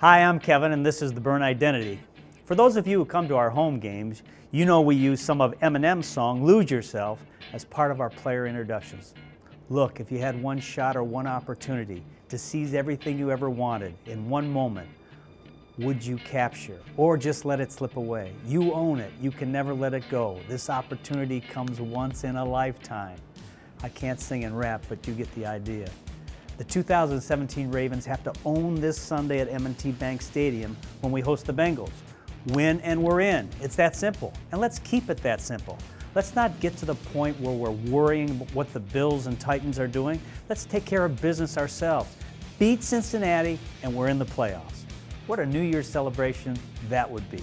Hi, I'm Kevin, and this is the Byrne Identity. For those of you who come to our home games, you know we use some of Eminem's song, Lose Yourself, as part of our player introductions. Look, if you had one shot or one opportunity to seize everything you ever wanted in one moment, would you capture or just let it slip away? You own it. You can never let it go. This opportunity comes once in a lifetime. I can't sing and rap, but you get the idea. The 2017 Ravens have to own this Sunday at M&T Bank Stadium when we host the Bengals. Win and we're in. It's that simple. And let's keep it that simple. Let's not get to the point where we're worrying what the Bills and Titans are doing. Let's take care of business ourselves. Beat Cincinnati and we're in the playoffs. What a New Year's celebration that would be.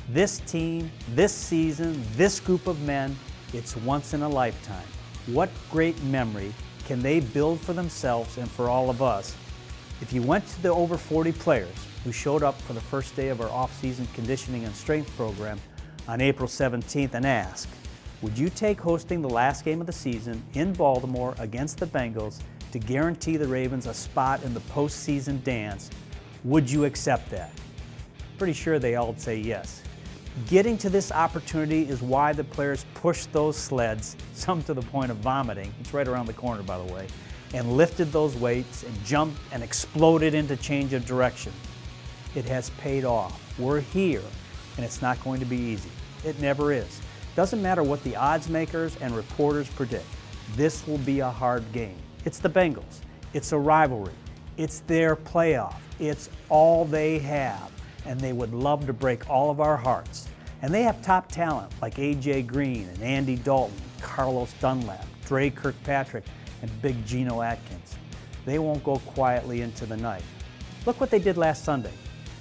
This team, this season, this group of men, it's once in a lifetime. What great memory can they build for themselves and for all of us? If you went to the over 40 players who showed up for the first day of our off-season conditioning and strength program on April 17th and asked, would you take hosting the last game of the season in Baltimore against the Bengals to guarantee the Ravens a spot in the postseason dance? Would you accept that? Pretty sure they all would say yes. Getting to this opportunity is why the players pushed those sleds, some to the point of vomiting, it's right around the corner by the way, and lifted those weights and jumped and exploded into change of direction. It has paid off. We're here, and it's not going to be easy. It never is. Doesn't matter what the odds makers and reporters predict. This will be a hard game. It's the Bengals. It's a rivalry. It's their playoff. It's all they have. And they would love to break all of our hearts. And they have top talent like A.J. Green and Andy Dalton, Carlos Dunlap, Dre Kirkpatrick, and Big Geno Atkins. They won't go quietly into the night. Look what they did last Sunday.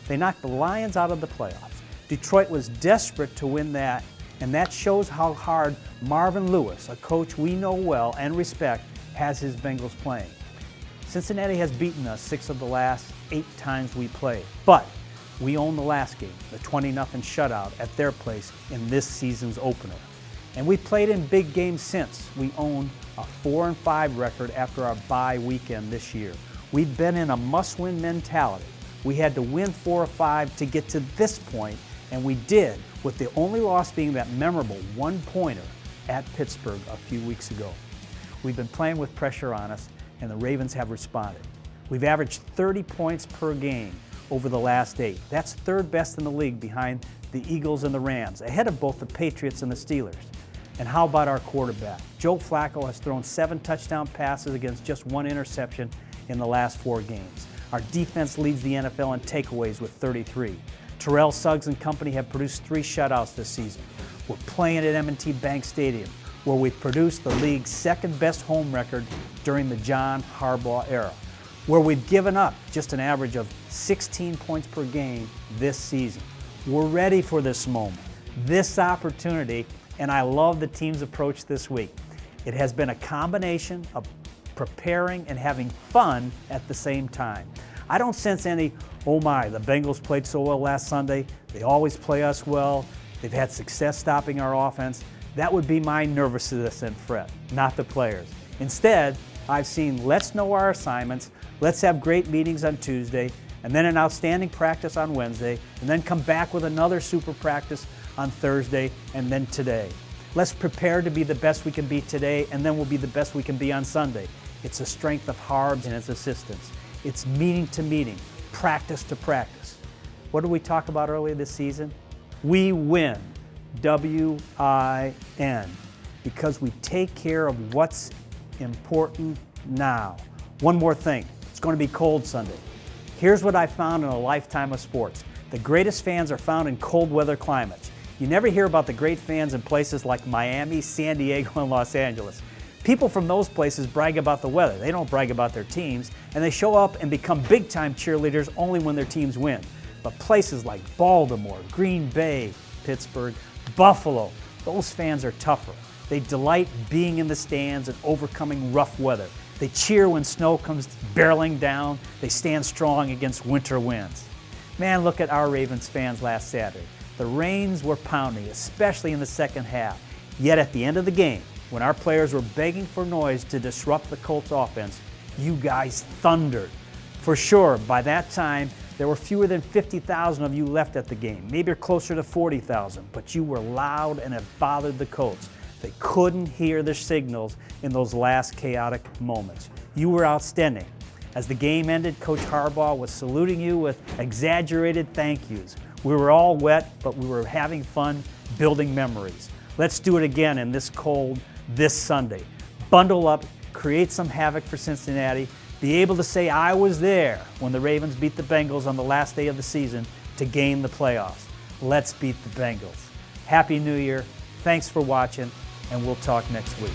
They knocked the Lions out of the playoffs. Detroit was desperate to win that, and that shows how hard Marvin Lewis, a coach we know well and respect, has his Bengals playing. Cincinnati has beaten us 6 of the last 8 times we played, but we own the last game, the 20-0 shutout at their place in this season's opener. And we played in big games since. We own a 4-5 record after our bye weekend this year. We've been in a must-win mentality. We had to win 4 or 5 to get to this point, and we did, with the only loss being that memorable one-pointer at Pittsburgh a few weeks ago. We've been playing with pressure on us, and the Ravens have responded. We've averaged 30 points per game over the last 8. That's third best in the league behind the Eagles and the Rams, ahead of both the Patriots and the Steelers. And how about our quarterback? Joe Flacco has thrown 7 touchdown passes against just 1 interception in the last 4 games. Our defense leads the NFL in takeaways with 33. Terrell Suggs and company have produced 3 shutouts this season. We're playing at M&T Bank Stadium, where we've produced the league's 2nd best home record during the John Harbaugh era, where we've given up just an average of 16 points per game this season. We're ready for this moment, this opportunity, and I love the team's approach this week. It has been a combination of preparing and having fun at the same time. I don't sense any, oh my, the Bengals played so well last Sunday, they always play us well, they've had success stopping our offense. That would be my nervousness and fret, not the players. Instead, I've seen let's know our assignments, let's have great meetings on Tuesday, and then an outstanding practice on Wednesday, and then come back with another super practice on Thursday, and then today. Let's prepare to be the best we can be today, and then we'll be the best we can be on Sunday. It's the strength of Harbs and his assistants. It's meeting to meeting, practice to practice. What did we talk about earlier this season? We win, W-I-N, because we take care of what's important now. One more thing, it's going to be cold Sunday. Here's what I found in a lifetime of sports. The greatest fans are found in cold weather climates. You never hear about the great fans in places like Miami, San Diego, and Los Angeles. People from those places brag about the weather. They don't brag about their teams, and they show up and become big-time cheerleaders only when their teams win. But places like Baltimore, Green Bay, Pittsburgh, Buffalo, those fans are tougher. They delight being in the stands and overcoming rough weather. They cheer when snow comes barreling down. They stand strong against winter winds. Man, look at our Ravens fans last Saturday. The rains were pounding, especially in the second half. Yet at the end of the game, when our players were begging for noise to disrupt the Colts offense, you guys thundered. For sure, by that time, There were fewer than 50,000 of you left at the game, maybe closer to 40,000, but you were loud and it bothered the Colts. They couldn't hear the signals in those last chaotic moments. You were outstanding. As the game ended, Coach Harbaugh was saluting you with exaggerated thank yous. We were all wet, but we were having fun building memories. Let's do it again in this cold, this Sunday. Bundle up, create some havoc for Cincinnati, be able to say I was there when the Ravens beat the Bengals on the last day of the season to gain the playoffs. Let's beat the Bengals. Happy New Year, thanks for watching, and we'll talk next week.